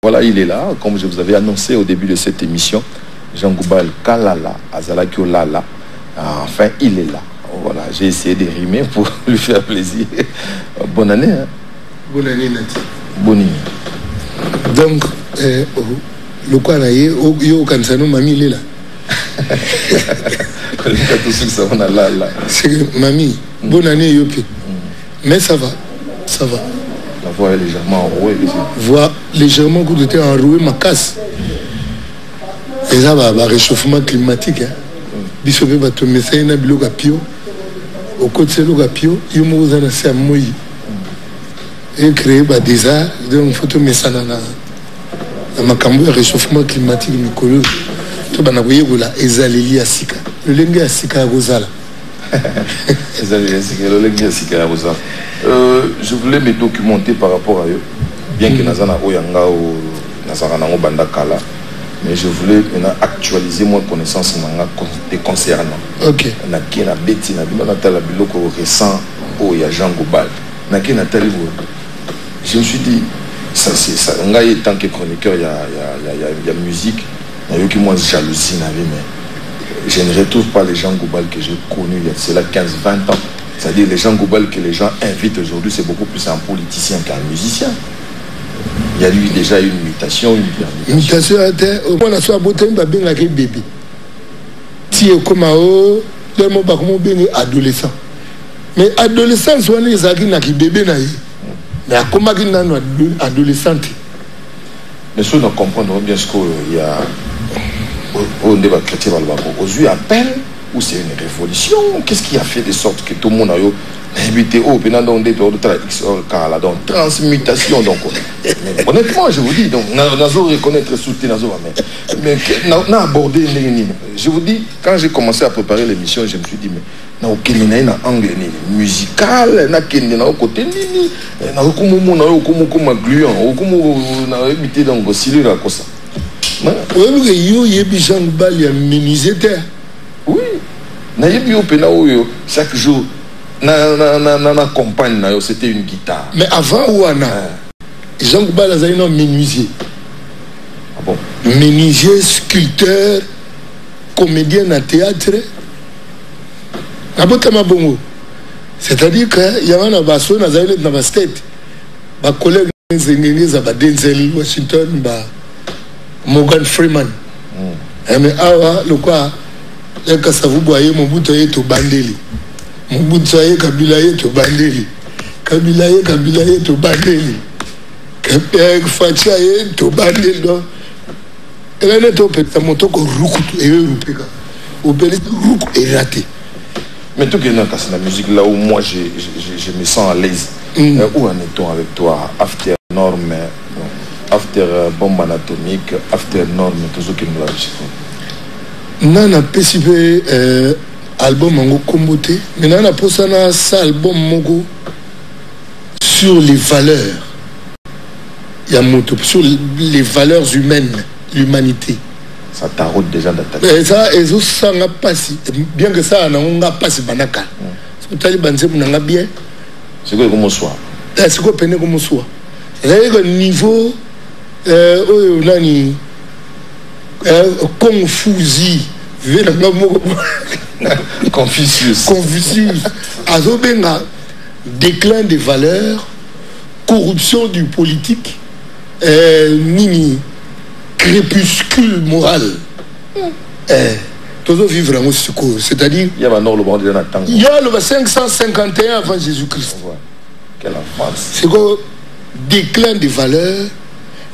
Voilà, il est là, comme je vous avais annoncé au début de cette émission. Jean Goubal Kalala, Azalakio Lala. Enfin, il est là. Voilà, j'ai essayé de rimer pour lui faire plaisir. Bonne année. Hein? Bonne année, Nati. Bonne année. Donc, le quoi là, yo kansano mamie il est là. C'est que mamie, bonne année yopi. Mais ça va, ça va. La voix est légèrement enrouée. Voix légèrement coup de thé enrouée, ma casse. Et ça va, réchauffement climatique. Bisobe va te mettre un abilo gapio. Au côté de l'ogapio, il y a un peu de moi. Et créer des arts, donc il faut te mettre ça dans le réchauffement climatique. Tu vas voir la ezaleli asika. Le lengue asika rozala. Ezaleli asika, le lengue asika rozala. Je voulais me documenter par rapport à eux, bien que Nazana Oyanga ou Nazarana Bandakala, mais je voulais actualiser mon connaissance des concernant. Ok. Naki na beti na bino natala biloko récent au ya Jean Goubal. Naki natali je me suis dit ça c'est ça. Ngai tant que chroniqueur il y a musique, il y a qui moi jalousie na vie mais je ne retrouve pas les Jean Goubal que j'ai connus il y a cela 15-20 ans. C'est-à-dire les Jean Goubal que les gens invitent aujourd'hui, c'est beaucoup plus un politicien qu'un musicien. Il y a eu déjà une mutation, une mutation. On a soit beauté, on a bien la bébé. Si on comme au, le mot pas comme bien adolescent. Mais adolescent, soit les agis n'a qui bébé n'a eu. Mais à comment qu'il n'a adolescente. Mais ceux qui comprennent bien ce qu'il y a au débat chrétien aux yeux à peine ou c'est une révolution. Qu'est-ce qui a fait de sorte que tout le monde a eu évité au pénal de transmutation donc honnêtement je vous dis donc nazo reconnaître soutenir nazo mais n'a abordé je vous dis quand j'ai commencé à préparer l'émission je me suis dit mais na okemina na angle ni musical na kende na côté nini na okumu na okumu gluant okumu na éviter donc osciller à ça oui yo yebi Jean Goubal ya ministère oui na yebi au pénal chaque jour na compagne c'était une guitare. Mais avant ouana Jean Goubal a un menuisier. Ah bon? Menuisier, sculpteur, comédien en théâtre. C'est-à-dire qu'il y a un basso dans la state. Ba collègue Denzel Washington, Morgan Freeman. Mais awa le quoi le kasavu boye mon bouton est au bandeli. Moubutsaye Kabila to bandeli. Kabila to bandeli. Fachaye to bandeli. Elle est au péta moto ko rukutu et rupeka. Au péta ruku et raté. Mais tout que dans la musique là où moi je me sens à l'aise. Où en est-on avec toi after norme, after bombe anatomique, after norme tout ce qui nous l'a dit. Nana PCB album Mango Kombote, mais on a posé un album Mogo sur les valeurs. Il y a sur les valeurs humaines, l'humanité. Ça taraude déjà d'attaquer. Et ça, ça n'a pas si. Bien que ça, on n'a pas si banaka. C'est que Taliban, c'est bien. C'est quoi comme soit? C'est quoi peine comme soit? C'est-à-dire que niveau, Confusi. Confucius. Azobenga, déclin des valeurs, corruption du politique, nini, crépuscule moral. Toujours vivre en secours. C'est-à-dire. Il y a le bord de Nathan. Il y a le 551 avant Jésus-Christ. Quelle enfance. C'est quoi? Déclin des valeurs.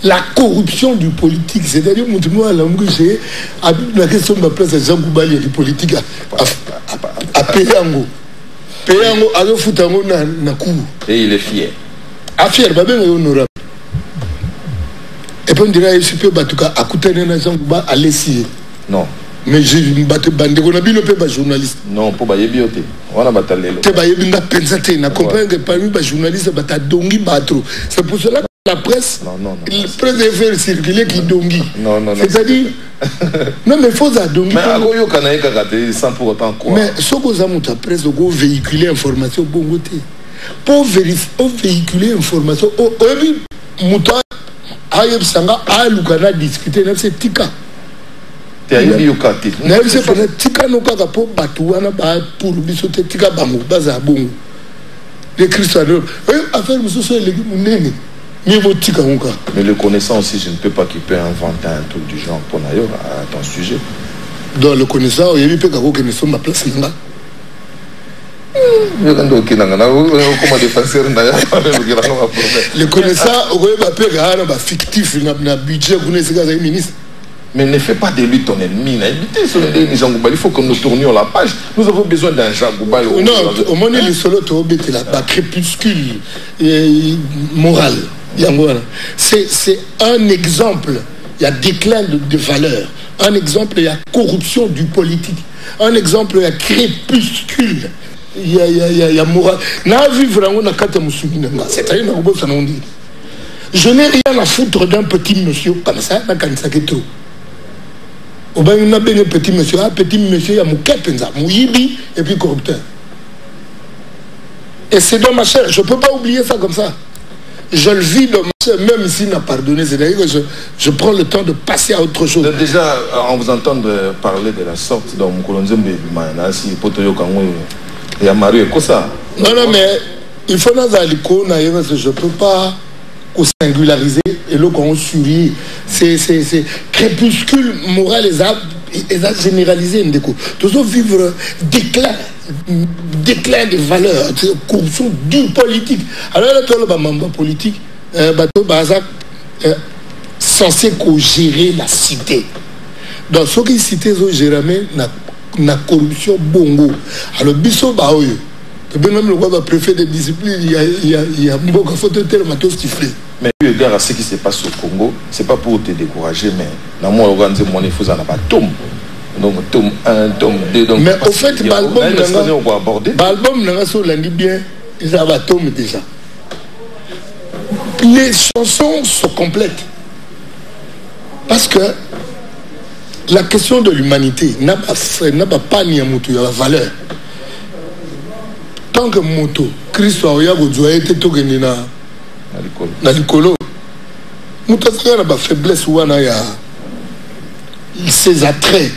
La corruption du politique, c'est-à-dire que la question de la place de Jean Goubal et du politique à Péyango. Péyango, à l'Ofoutango, et il est fier. À fier, il est honorable. Et puis on dirait que je peux à côté de Jean Goubal à l'essayer. Non. Mais je me bats bande, on a bien le journaliste. Non, pour bailler bioté. On a battu. Tu bailler bien pensé, na comprendre que parmi les journalistes, bata dongi batro. C'est pour cela que la presse, la presse est fait circuler qui dongi. Non. C'est-à-dire, non mais il faut ça dongi. Mais à quoi yo kana karaté sans pour autant quoi. Mais ce que ça montre presse, go véhiculer information bon côté. Pour véhiculer information, au mouton ayeb sanga alukana discuter na c'est tika te ayebi yokati na c'est pas tika no kaka po batu wana ba pour biso te tika bango baza bongo les cristianos affaire mususu eleki munene mais vos tika nka mais le connaissant aussi je ne peux pas qu'il peut inventer un truc du genre pour nayo à ton sujet dans le connaissant il peut kako que nous sommes ma place nga le connaissant fictif budget mais ne fais pas de lui ton ennemi. Il faut que nous tournions la page. Nous avons besoin d'un Jean Goubal. Non, au moins les solos la crépuscule moral. C'est un exemple. Il y a déclin de valeur. Un exemple, il y a corruption du politique. Un exemple, il y a crépuscule. Il y a moral. Je n'ai rien à foutre d'un petit monsieur comme ça, dans Kansaketo. Au bain, il y a un petit monsieur, il y a Mouyibi et puis corrupteur. Et c'est dans ma chair, je ne peux pas oublier ça comme ça. Je le vis dans ma chair, même s'il n'a pardonné. C'est-à-dire que je prends le temps de passer à autre chose. Déjà, on vous entend parler de la sorte dans mon colonel Manasi, Potoyo Kango. Il y a Mario et Kosa. Non, mais il faut que je ne peux pas singulariser et le qu'on suit. C'est crépuscule moral, ils ont généralisé. Toujours vivre déclin des valeurs, corruption du politique. Alors, le membre politique, censé gérer la cité. Dans ce qui cité, gérer la corruption bongo. Alors, biso baoyo. Même le préfet de discipline, il y a beaucoup de photos tellement sifflé. Mais eu égard à ce qui se passe au Congo, ce n'est pas pour te décourager, mais dans mon organisme, il faut en avoir tome. Donc, tome 1, tome 2. Donc, mais au fait, l'album n'a pas bien, ils avaient tome déjà. Les chansons sont complètes. Parce que la question de l'humanité n'a pas ni un moto, il y a la valeur. Tant que moto, Christ a été tourné na likolo. Moto a une faiblesse ou ses attraits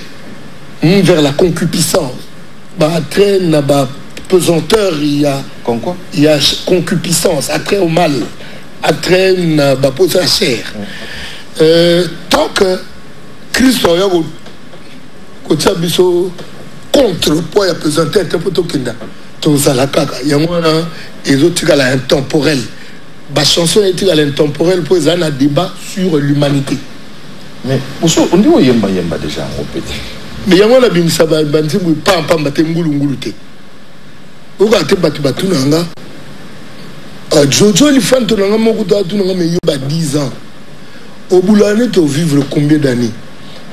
vers la concupiscence. Attrait n'a pas pesanteur, il y a concupiscence, attrait au mal, attrait n'a pas posé à chair. Tant que Christ a contre le poids et pesanteur, il y a des autres intemporels. La chanson est intemporelle pour les un débat sur l'humanité. Mais on dit yemba déjà en petit. Mais il y a un bim saba banzi mu pa mbate ngulu te. O ga te batu nanga. Jojo li fanto nanga moko ta tu nanga me yoba 10 ans. Au boulane tu vivre combien d'années?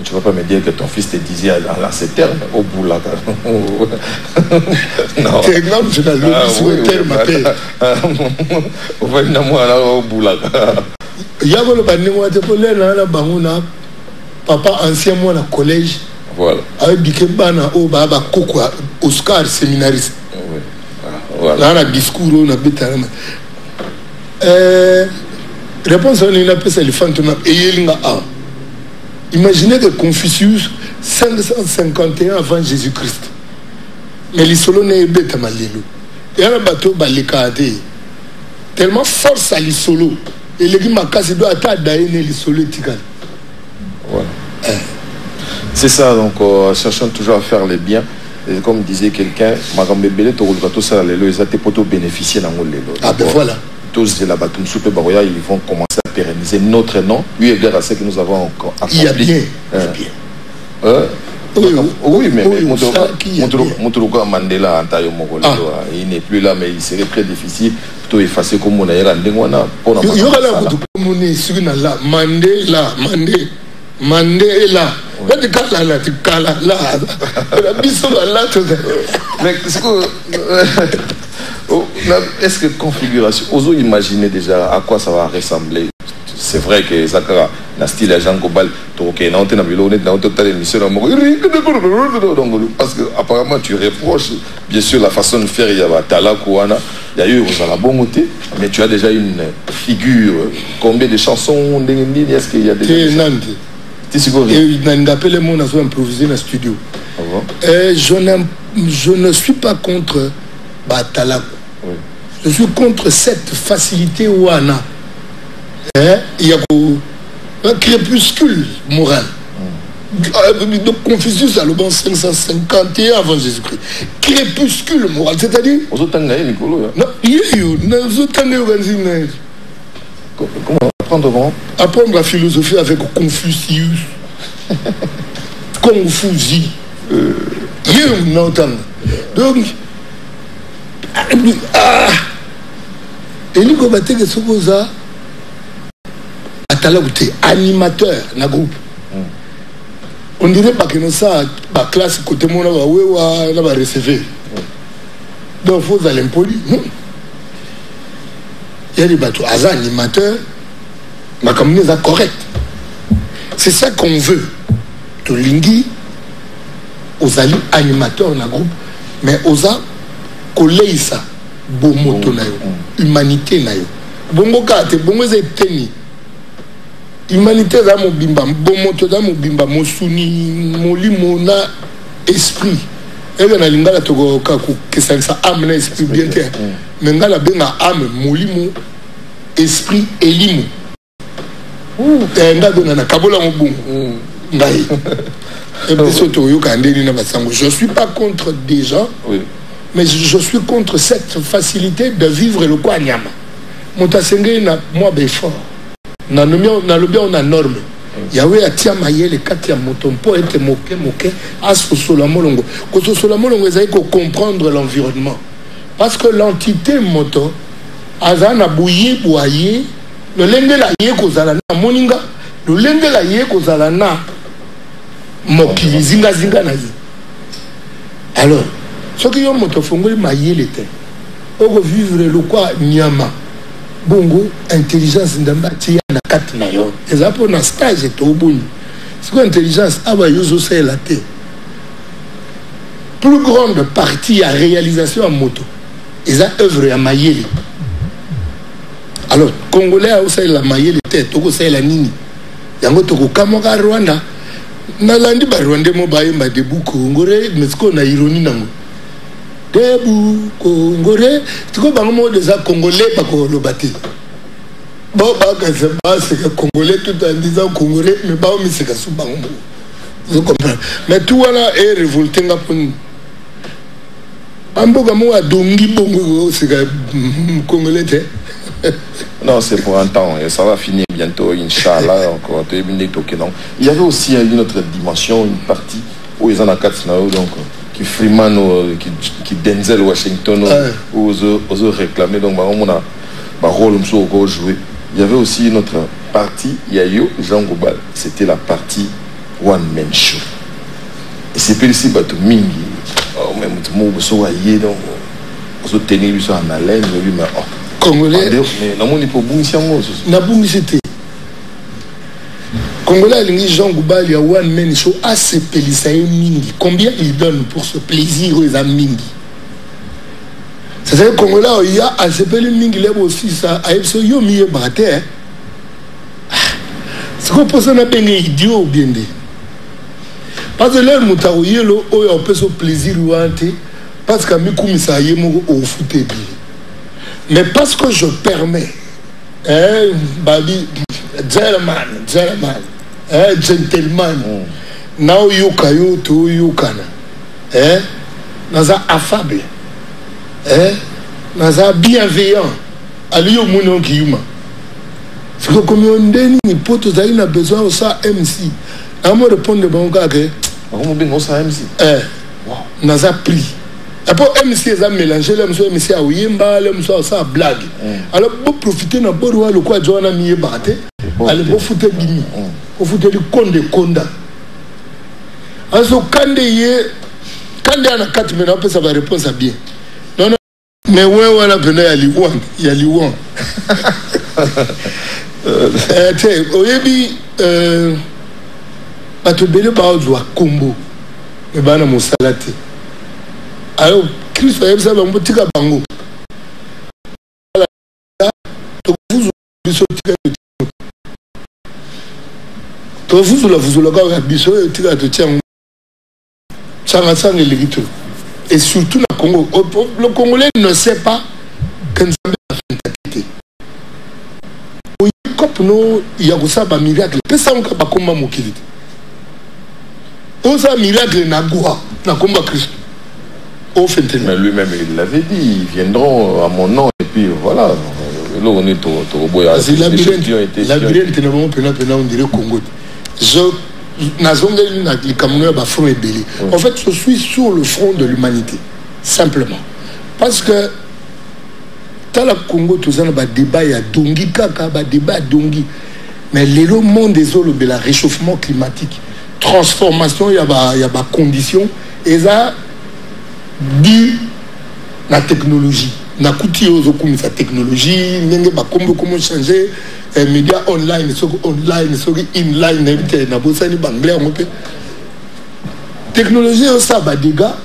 Tu ne vas pas me dire que ton fils te disait à ces termes au boulot. Non. C'est exemple, je n'ai pas sur le terme. On va venir au boulot. Il y a un papa ancien moi au collège. Voilà. Avec Bikebana au Baba Koko Oscar séminariste. Voilà. Là, un discours, on a bêta. Réponse à une appel, c'est le fantôme. Et il y a imaginez que Confucius, 551 avant Jésus-Christ. Mais les solos n'est pas malelo. Et un bateau balékade. Tellement force à les solos. Et les Gimakas doit attendre les solos tigal. Voilà. C'est ça, donc cherchons toujours à faire les biens. Et comme disait quelqu'un, Magambe Belé, tu roules ça, les lois, ils ont bénéficié dans le lot. Ah ben voilà. Tous de la Batoum Soupe Baroya, ils vont commencer à pérenniser notre nom, eu égard à ce que nous avons encore accompli. Il y a bien. Oui, mais Moutourouka Mandela, Antayo Mogolo, il n'est plus là, mais il serait très difficile plutôt effacer comme on a eu Randengwana. Il y aura la Moutoukoumoni, Surinala, Mandela. Mais est-ce que configuration, osons imaginer déjà à quoi ça va ressembler c'est vrai que Zakara na style à Jean Gobal donc na on na bilo na on total émission parce que apparemment tu reproches bien sûr la façon de faire il y a Tala Kouana il y a eu aux la bon côté mais tu as déjà une figure combien de chansons est-ce qu'il y a déjà et n'appelle mon asso improvisé dans le studio je ne suis pas contre Batala je suis contre cette facilité ouana il y a un crépuscule moral. Donc Confucius a le bon 551 avant Jésus-Christ. Crépuscule moral, c'est-à-dire. Comment apprendre apprendre la philosophie avec Confucius. Confusi. Donc, Eliko Bateke Sokoza. Animateur na groupe on dirait pas que nous ça la classe côté mon na va recevoir donc faut aller impoli il y a des bateaux as animateur ma commune est correct c'est ça qu'on veut to lingi aux ali animateurs na groupe mais aux a collé ça bon moto na yo humanité na yo bongo kate bongo zeteni humanité za mobimba bomoto za mobimba mosuni molimo na esprit ega na lingala toko kaku kesalisa âme na esprit bien te mais ngala benga âme molimo esprit elimo nga dona na kabola mobungu ngai et puis surtout yoka ndeni na basango je suis pas contre des gens mais je suis contre cette facilité de vivre le quoi nyama motasenge na moi befort na lobia on a norme yawe atia mayele kati ya moto mpo ete moke asosola molongo kososola molongo ezali ko comprendre l'environnement parce que l'entité moto azana buyi boye le lenge la ye kozala na moninga le lenge la ye kozala na mokili zinga na ye alors ce que yo moto fongoli mayele te oko vivre le quoi nyama bongo intelligence ndamba tia na kati na yo ezapo na stage to boni siko intelligence aba yozo c'est la té plus grande partie à réalisation en moto eza œuvre ya mayele alors congolais a aussi la mayele té to ko c'est la nini yango to ko kamoka Rwanda na landi ba Rwanda mo ba yemba debu Congolais mais siko na ironie nango debu Congolais tu ko bango mo déjà Congolais pas ko lo bâti bon ba ka c'est que Congolais tout en disant Congolais mais ba mi c'est que sou bango je comprends mais tout voilà est révolté nga pour amboka mo adongi bongo c'est que Congolais té non c'est pour un temps et ça va finir bientôt inchallah encore il y avait aussi une autre dimension une partie où ils en ont quatre donc qui Freeman qui Denzel Washington aux réclamer donc on a rôle au jouer il y avait aussi une autre partie il y a eu Jean Gobal c'était la partie one man show et c'est plus ici bateau mingi même tout le monde se voyait donc on tenir lui en haleine mais Congolais mais na moni pour bungisango na bungisité Congolais alingi Jean Gobal ya one man show asepelisa ye mingi combien il donne pour ce plaisir aux amis c'est-à-dire Congolais il y a asepeli mingi lebo aussi ça ayeso yo miye brate c'est qu'on pose na benga idiot ou bien de parce que là mutaroyelo oyo on peut se plaisir wante parce que mikumisa ye moko au futebi mais parce que je permets babi gentleman gentleman now yoka yo to yokana naza affable naza bienveillant aliyo muno kiyuma siko comme on deni ni poto zali na besoin ça MC amo répondre bon gars que on bien ça MC naza pris après MC ils ont mélangé le MC a oyemba le MC ça blague alors pour profiter na boru le quoi Joana miye baté allez pour foutre gimi pour foutre du konda aso kande ana 4 minutes après ça va répondre bien non mais ouais voilà venez à Liwan il y a Liwan oyebi bato bele baozwa kombo me bana mosala te alors Kristo ayebisa bango tika bango tofuzula kaka biso oyo tika totiango sanga eleki. Et surtout na Congo, le Congolais ne sait pas que nous sommes en fatalité. Il y a un miracle. Personne ne peut pas combattre mon kilite. On a un miracle na Goua, na combat Christ. Mais lui-même, il l'avait dit, ils viendront à mon nom et puis voilà. Là, on est au bois. C'est labyrinthe, on dirait Congo. En fait, je suis sur le front de l'humanité, simplement. Parce que dans le Congo, tout ça, il y a débat, il y a Dongi, débat Dongi. Mais le monde des eaux, le réchauffement climatique, transformation, il y a des conditions, et ça, dû la technologie. Na kuti ozo comme sa technologie nenge ba comment changer médias online inline na bosani banglais on peut technologie ça ba dégâts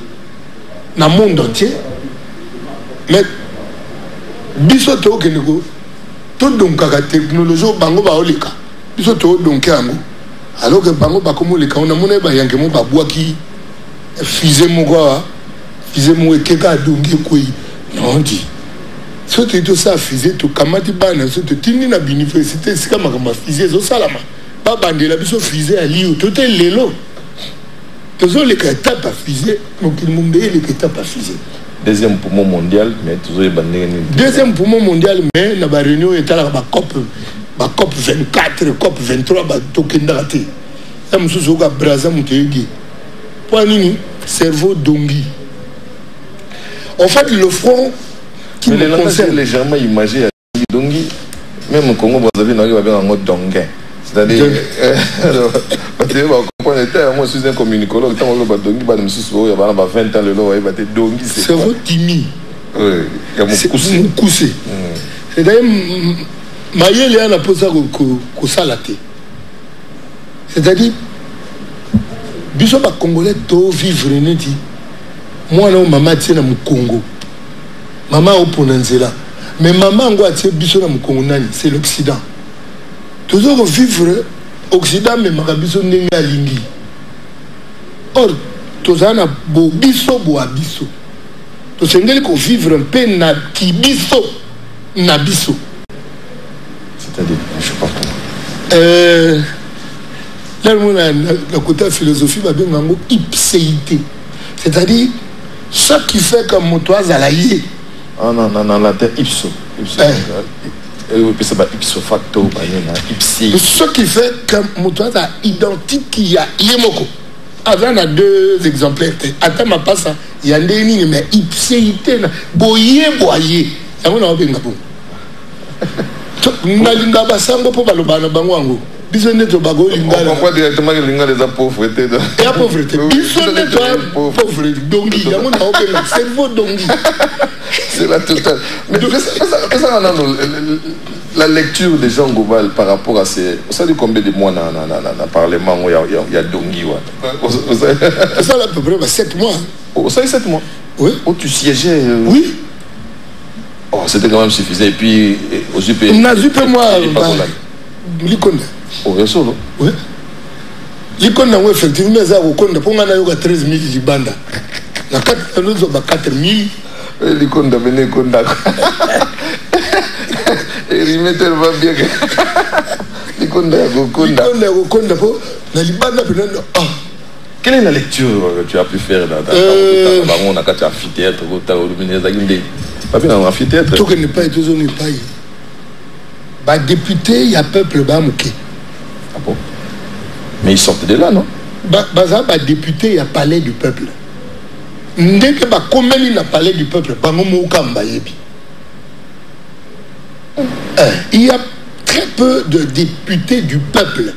na monde entier mais biso to kenego to donc ka technologie bango ba oleka biso to donc yango alors que bango ba comme oleka on a mona ba yanke mo ba bwaki fusée mo quoi fusée mo ekeka dongi koi non dit si tu es ça fusée tu kamati bana si tu tini na université c'est comme ma fusée zo salama pas bande la biso fusée ali tout est lelo toujours les étapes à fusée donc il monde les étapes à fusée deuxième poumon mondial mais toujours les bandé deuxième poumon mondial mais na ba réunion est là ba COP 24 COP 23 ba tokenda té ça me sous au Brazza mutegi pour nini cerveau dongi. En fait, le front qui mais me concerne... les gens imagé à Dongi, même au Congo, vous avez un mot Donguin. C'est-à-dire, moi je suis un communicologue, quand on va Dongi, il y a 20 ans, le lot, il va être Dongi. C'est votre timide. Oui, il y a mon coussé. C'est-à-dire, Maïel est à posé au salaté. C'est-à-dire, Bissop à Congolais doit vivre une dit. Moi, non, maman tient dans mon Congo. Maman au Ponanzela. Mais maman, on tient biso dans mon Congo, c'est l'Occident. Toujours vivre Occident, mais ma biso n'est pas lingi. Or, tous en a beau biso, beau abiso. Tous en a vivre un peu na qui biso, na biso. C'est-à-dire, je sais pas. Là, on a le côté philosophie, va bien un mot ipséité. C'est-à-dire, ce qui fait que mon toit à la yé. Ah non, la terre ipso. Ipso facto, ipsi. Ce qui fait que mon toit a identique qui a yémoko. Avant, on a deux exemplaires. Attends, ma passe, il y a des lignes, mais ipséité, boyé. Il y a un peu de bon. Nalinga basango pour balobana bango. Bisonne to bago lingala. Pourquoi directement lingala les pauvreté de. Et la pauvreté. Bisonne to pauvreté. Dongi, il y a mon cerveau dongi. C'est la totale. Mais qu'est-ce qu'on a la lecture des gens globales par rapport à ces. Vous savez combien de mois dans le Parlement où il y a dongi. Ça à peu près 7 mois. Vous savez 7 mois. Oui. Où tu siégeais. Oui. Oh, c'était quand même suffisant. Et puis, aux UP. On a vu moi. Likonda. Oh, bien sûr. Oui. Likonda, effectivement, ça a 13 000 libanda. La 4 000. Likonda venait Konda. Et il met tellement bien que. Likonda, na libanda, quelle est la lecture que tu as pu faire dans le amphithéâtre, pas bien dans l'amphithéâtre. Tout n'est pas toujours n'est pas. Bah député, il y a peuple bamouké. Ah bon? Mais ils sortent de là, non? Bah député, il y a palais du peuple. Dès que bah comment il a palais du peuple, il y a très peu de députés du peuple.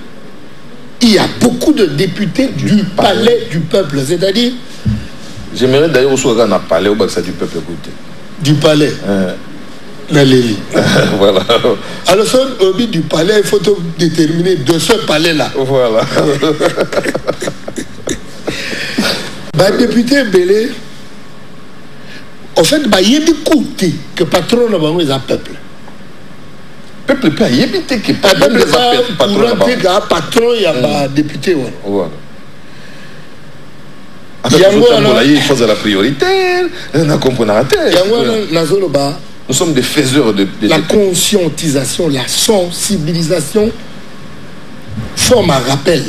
Il y a beaucoup de députés du palais du peuple. C'est-à-dire. J'aimerais d'ailleurs aussi qu'on a palais au Baksa du peuple. Du palais. Naleli. Voilà. Alors, au but du palais, il faut déterminer de ce palais-là. Voilà. Député Belé, en fait, il y a des côtés que patron n'a pas un peuple. Peuple peut y éviter que patron n'a pas patron, il y a député. Voilà. Il faut la priorité. Nous sommes des faiseurs de la conscientisation, la sensibilisation forme un rappel.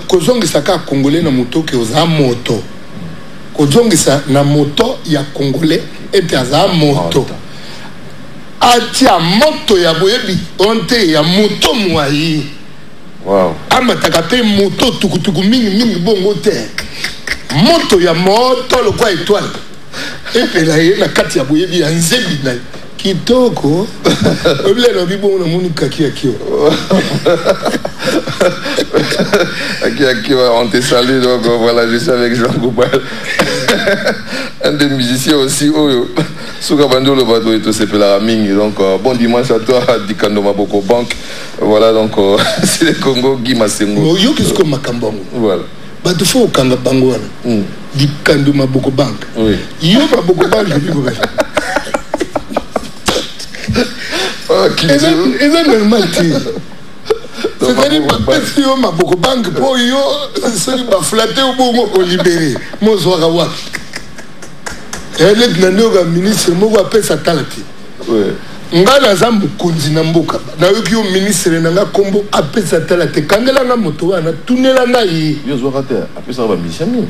Kozongisa Congolais na moto que oza moto. Kozongisa na moto ya Congolais et aza moto. Atia moto ya boyebi onte ya moto mwai. Wow. Amataka pe moto tukutuku mingi bongo te. Moto ya moto le kwa étoile. Et puis là il na kati ya boyebi ya nzebi na kitoko. Obile no bibo na munu kaki akio. On te salue, donc voilà, je suis avec Jean Goubal, un des musiciens aussi. Soukabando le bateau et tout, c'est la Ming. Donc bon dimanche à toi, Dikando Maboko Bank. Voilà, donc c'est le Congo, Guy Massengo. Yo qu'est-ce que Makambongo? Voilà. Bateau faut Kanga Bango. Dikando Maboko Bank. Oui. Yo Maboko Bank, je dis quoi? Et ça normal, c'est-à-dire que yo maboko banque pour yo celui qui va flatter au bon au libéré moi soir à voir elle est dans ministre moi appelle ça talati ngala zambu konzi na mboka na yo ki yo ministre na nga kombo appelle ça talati kangela na moto wana tunela nga yi yo zo rater appelle ça ba misiami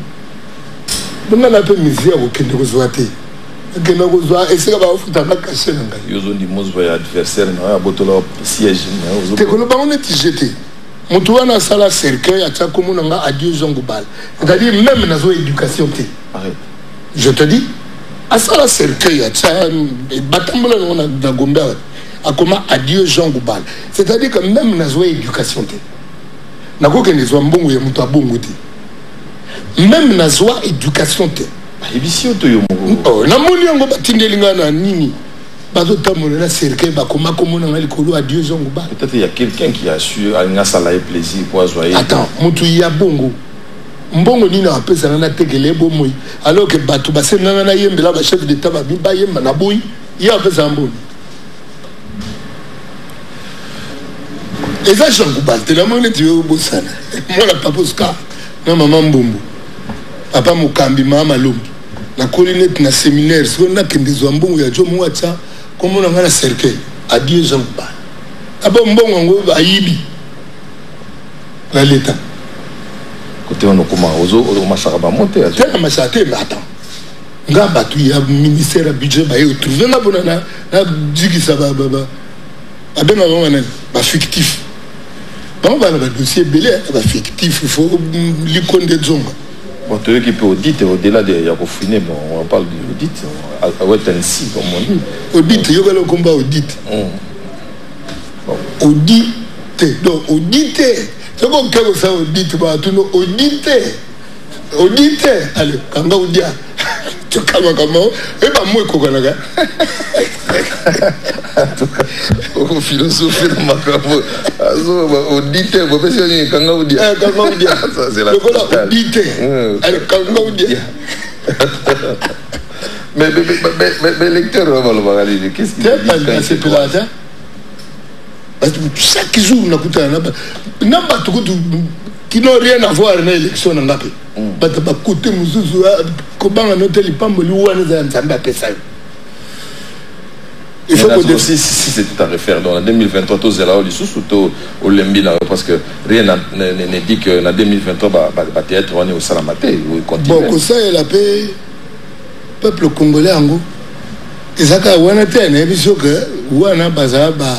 bonga na pe misia ko kende ko zoate kende ko zoa esika ba ofuta na cacher na nga yo zo ndi mozwa ya adversaire na botola siège na te ko ba on est jeté moto wana sala cercueil a tsa komo nga adieu Jean Goubal c'est-à-dire même na zo éducation te arrête je te dis à ça la cercueil a tsa batambola na na Gombe a comment adieu Jean Goubal c'est-à-dire que même na zo éducation te na ko kende zo mbongo ya moto abongo te même na zo éducation te ebisi to yo mo na moni yango batindelinga na nini bazo tamola na cercueil ba koma komona ngali kolo adieu Jean Goubal peut-être il y a quelqu'un qui a su nga sala et plaisir pour joyer attends mutu ya bongo mbongo nina apesa na tekele bo moyi alors que batu basenga na yembela ba chef d'état ba bimba yemba na boyi ya apesa mbongo eza Jean Goubal te la mone tu yo bosana moi la papa Oscar na maman Mbumbu papa Mukambi mama Lombi na colinette na séminaire so na kende zo mbongo ya jomo wacha komo na ngana cercueil adieu Jean Goubal abo mbongo ngo ayibi la l'état côté on comment ozo machaka ba monter tena machate mais attends nga batu ya ministère budget ba yo trouver na bona na djigisa ba abena ba ba fictif bon ba na dossier belé ba fictif il faut l'icône de zonga bon tu qui peut auditer au-delà de ya fouiner bon on parle d'audit à Wetensi comme on dit audit yo le combat audit audit donc auditer c'est comme que ça audit ba tu no auditer allez kanga udia tu kama et ba moi kokanaga au philosophe de makambo azo ba auditer ba pesi ni kanga udia ça c'est la auditer allez kanga udia mais lecteur va le voir aller qu'est-ce qu'il c'est pour ça chaque jour n'a pas tout qui n'ont rien à voir avec l'élection dans la paix. Côté Mouzou, comment on a noté les pambes, il faut que aussi si c'est tout à refaire dans 2023 tout zéro les sous-sous au lembi parce que rien ne dit que en 2023 va être on est au Salamate ou continue. Bon ça est la paix peuple congolais en gros ezaka wana te na biso que wana baza ba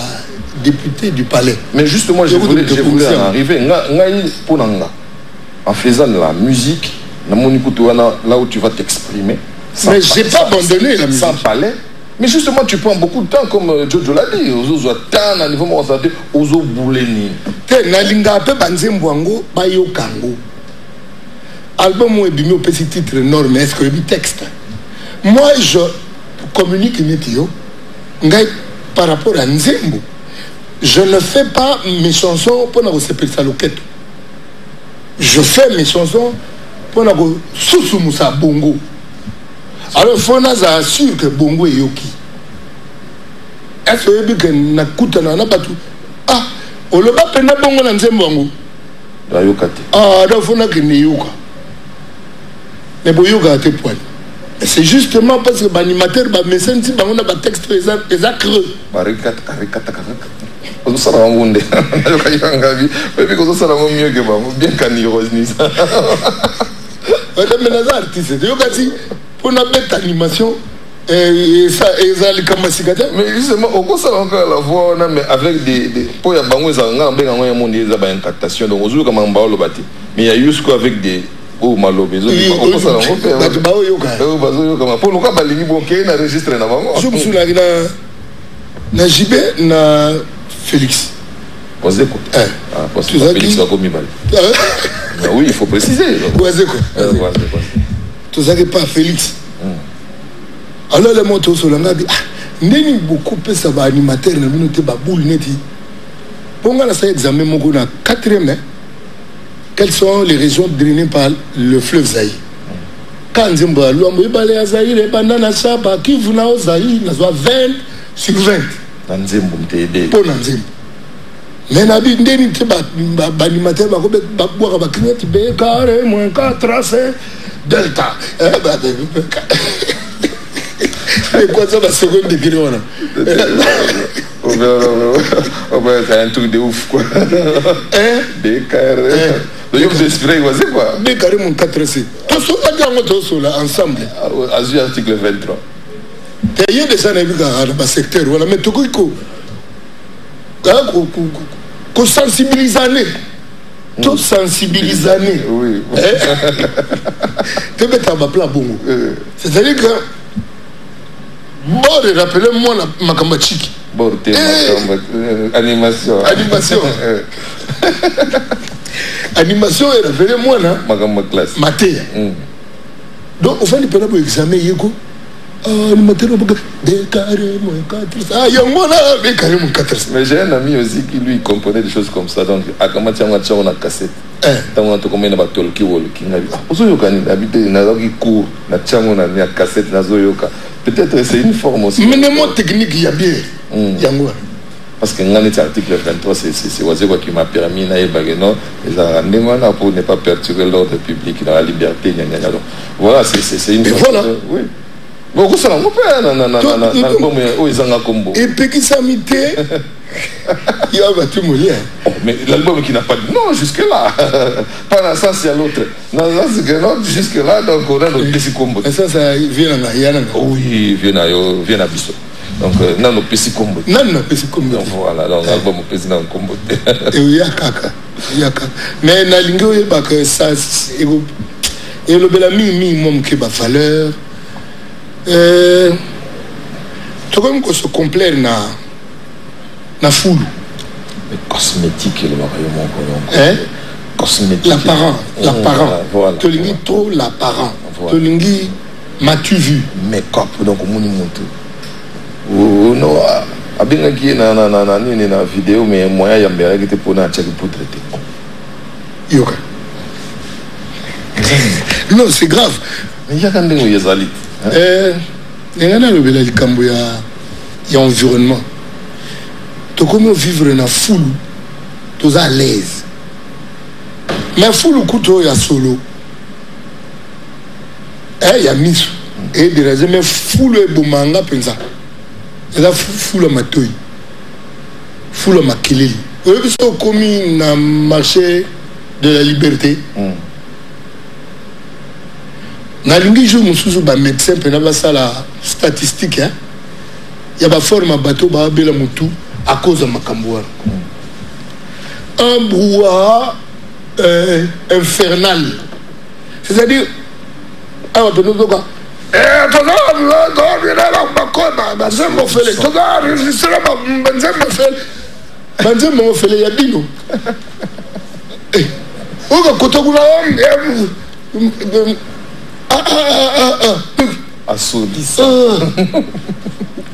député du palais. Mais justement, je voulais en arriver. En faisant de la musique, là où tu vas t'exprimer. Mais je n'ai pas abandonné la musique. Sans palais. Mais justement, tu prends beaucoup de temps, comme Jojo l'a dit. Ozo temps, à niveau mondial, ozo bouleni. Nalinga pe banzemboango bayo kango. Album où est bimé au petit titre énorme, est-ce que le texte. Moi, je communique météo. par rapport à Nzembo, je ne fais pas mes chansons pour nous sepper sa loquette. Je fais mes chansons pour nous soussoumer sa bongo. Alors il faut nous assurer que bongo est yoki. Est-ce que nous avons pas tout? Ah, on ne va pas peine bongo dans Nzembo. Ah, donc il faut que nous yoka. Mais bon yoka a été poil. C'est justement parce que l'animateur, le médecin, on a un texte creux. On s'en rend compte. Mieux que bien artiste. Pour une bête animation, mais justement, on constate encore la voix, mais avec des. Pour y avoir un monde, il y a une captation. Donc, on joue comme un baolo bâti. Mais il y a juste avec des. Oh malo bezo on peut ça on fait ba yoka pour le cas balingi bonke na registre na bango je me suis là na JB na Félix posez quoi parce que Félix va comme bal oui il faut préciser posez quoi tout ça que pas Félix alors les motos sur la ngabi ndeni beaucoup pesa ba animateur na binote ba boule neti ponga na ça examen moko na 4e. Quelles sont les régions drainées par le fleuve Zaïre? Quand Nzembo Luambo Ibale à Zaïre et Banana Chaba qui vous n'a au Zaïre, n'a soit 20 sur 20. Nzembo m't'aider. Pour Nzembo. Mais n'abi ndeni te banimateur ba boire ba client be carré moins 4 tracé delta. Et quoi ça va seconde degré on a. Oh ben c'est un truc de ouf quoi. Des carrés. Donc je espérais c'est quoi. Des carrés mon 4C. Tout ça là ensemble. Azur article 23. Il y a des gens dans le secteur voilà mais tout ko sensibiliser. Tout sensibiliser. Oui. Tu mets ta plat bongo. C'est-à-dire que bon, rappelez-moi ma kamachiki. Bon, animation. Animation, rappelez-moi, ma classe. Maté. Donc, on fait le pénal pour examen, Yego. Animateur, des carrés, moins 4. Ah, il y a moi là, des carrés, moins 4. Mais j'ai un ami aussi qui lui comprenait des choses comme ça. Donc, à Kamatia, on a cassette. Tant on a tout comme un tolki qui n'a pas. Vous savez, on habite dans un cours, on a cassette, peut-être c'est une forme aussi. Mais le mot technique, il y a bien. Parce que dans l'article 23, c'est Oazeko qui m'a permis pour ne pas perturber l'ordre public, dans la liberté. Voilà, c'est une forme. Voilà. Oui. Bon, ça on peut l'album ils ont combo. Et puis qui s'amité, il va tout mouiller. Mais l'album qui n'a pas de non jusque là, pas dans le sens il y a l'autre. Dans le sens que non jusque là donc on a le petit combo. Et ça vient à Yana. Oui, vient à Bissau. Donc non le petit combo. Non petit combo. Donc voilà donc l'album petit dans combo. Et il y a kaka. Mais na lingo il pas que ça et le belami minimum qui va valeur. Tout comme qu'on se complaît na foule. Mais cosmétique le mariage cosmétique. L'apparent. Voilà. Tu lingi trop l'apparent. Tu lingi m'as-tu vu? Make-up donc mon monte. Oh non, abinga qui na vidéo mais moyen yambera qui te pona à checker pour traiter. Yoka. Non, c'est grave. Mais il y a quand même des alis. Il y a un cambo il y a environnement. Tu comment vivre dans la foule, tu es à l'aise. Mais foule couteau il y a solo. Il y a mis et des raisins mais foule et boumanga pensa. Et là foule à ma toy. Foule à ma kilili. Vous avez vu ça commis dans le marché de la liberté. Nalingi jour mususu ba médecin pena ba sala statistique hein il y a ba forme bateau ba bela mutu à cause de makamboa un brouhaha infernal c'est-à-dire ah on peut nous dire assourdissant.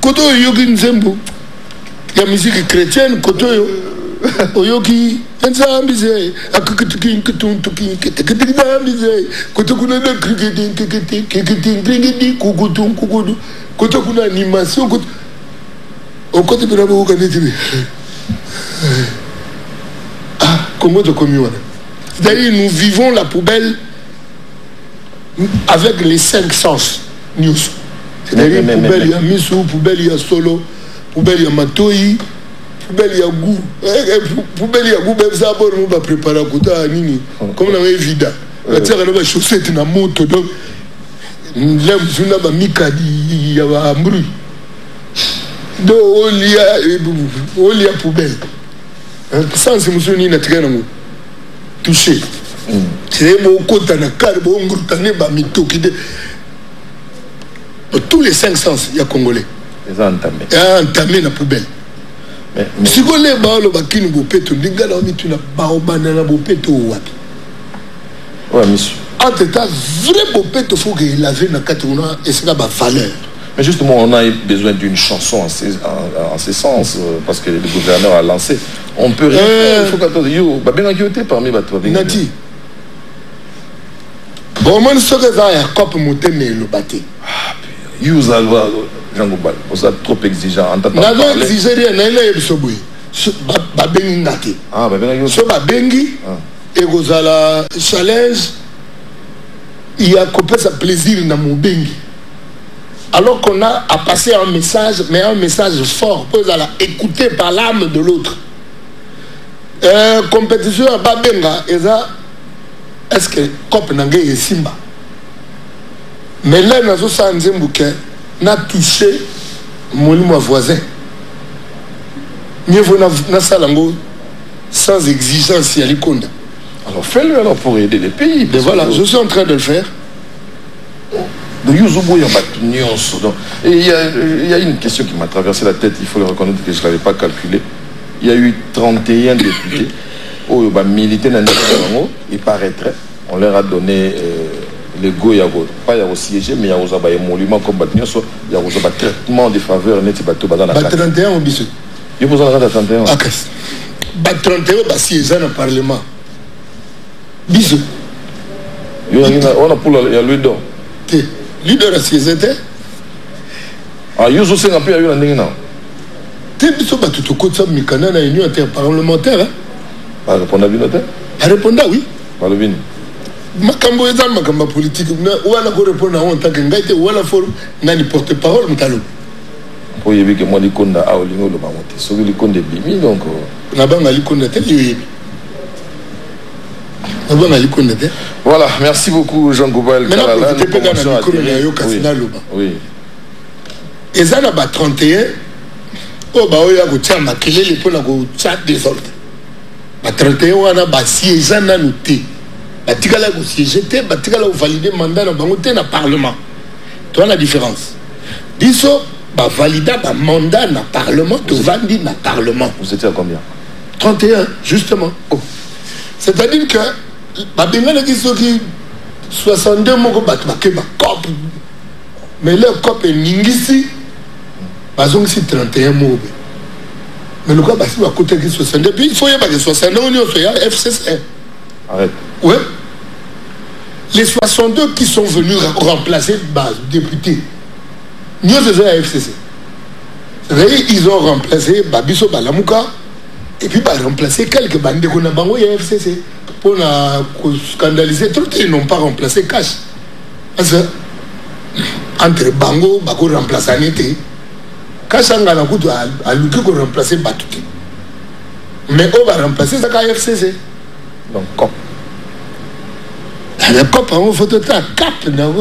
koto yoki nzembo ya musique chrétienne koto oyoki nzambize akukituki kutuntuki ketekidambize koto kuna na kriketi kukudu koto kuna animation koto okote birabo kaneti Congo de Communion. C'est-à-dire nous vivons la poubelle avec les 5 sens news. C'est-à-dire poubelle il y a miso, poubelle il y a solo, poubelle il y a matoi, poubelle il y a goût. Poubelle il y a goût même ça bon on va préparer à côté à nini. Comme on a vida. La terre elle va chaussette na moto donc là on a mikadi il y a bruit. Donc on y a poubelle. Sans ce monsieur ni natikana mo touché c'est mon côté na carbo ngurtane ba mitoki de tous les 5 sens il y a congolais ils ont entamé la poubelle mais si vous les baalo bakini bopeto ndingala mituna baobana na bopeto wapi ouais monsieur entre ta vrai bopeto faut que laver na katuna et c'est la valeur. Mais justement, on a besoin d'une chanson en ce sens, parce que le gouverneur a lancé. On peut rien faire, il faut qu'attendre. Yo, bah bien inquiété parmi les toi. Nati. Bon, moi, ce que j'ai à cop monter mais le bâti. Ah, you Zalva, Jean Goubal, vous êtes trop exigeant. N'avons exigé rien, n'avons exigé rien. Bah bengi nati. Ah, bah bien inquiété. So bah bengi, et vous avez la challenge, il y a coupé sa plaisir dans mon bengi. Alors qu'on a à passer un message, mais un message fort, pour écouter par l'âme de l'autre. Compétition à Babenga, est-ce que Cop Nangé est Simba? Mais là, nous avons touché mon voisin. Mieux vaut na salango sans exigence, il y a l'Ikonda. Alors fais-le alors pour aider les pays. Mais voilà, je suis en train de le faire. Et il y a une question qui m'a traversé la tête, il faut le reconnaître que je ne l'avais pas calculé. Il y a eu 31 députés qui ont milité dans le il paraîtrait, on leur a donné les go, pas y siéger, mais il y a un émolument comme il y a un traitement des faveurs. 31 au bisou. Il vous en a 31. 31 siéger dans le Parlement. Bisou. On a pour le don. Leader à CST. Ah, il y a aussi un peu à l'année. Tu as tout au côté de Mikana, une union interparlementaire. Pas répondre à l'unité? À répondre, oui. Pas le vin. Makambo est dans ma politique. Ou alors répondre en tant qu'engagé, ou alors faut n'a porte-parole, Moutalo. Pour y avoir que moi, les condes à Olingo, le Bamonte. Sauf les condes de Bimi, donc. Là-bas, les condes de Tel. Voilà, merci beaucoup Jean Goubal. Oui. Et ça, là, 31, oh, bah, il y a un tiers maquillé pour la chat désordre. 31, on a bassié, ça n'a noté. Batikala go siégeté, batikala validé mandat dans le Parlement. Tu vois la différence. Diso, bah, valida, bah, mandat dans le Parlement, tu vendis dans le Parlement. Vous étiez à combien? 31, justement. Oh. C'est-à-dire que, bah, bien là, qui 62 mots, bah, cop. Mais le cop est ningisi, bah, c'est 31 mots. Mais le cas, bah, c'est à côté de 62. Puis, il faut y avoir 62, on est au FCC. Arrête. Ouais. Les 62 qui sont venus remplacer bah, députés, nous sommes à FCC. Ils ont remplacé Babiso Balamouka et puis bah, remplacé quelques bandes de Konabango et FCC. Pour scandaliser, tout ils n'ont pas remplacé Cash. Parce que entre Bango, Bako remplace Anité. Cash a Luki pour remplacer Batouki. Mais on va remplacer ça à FCC. Donc, COP. La COP, on faut tout un cap, non?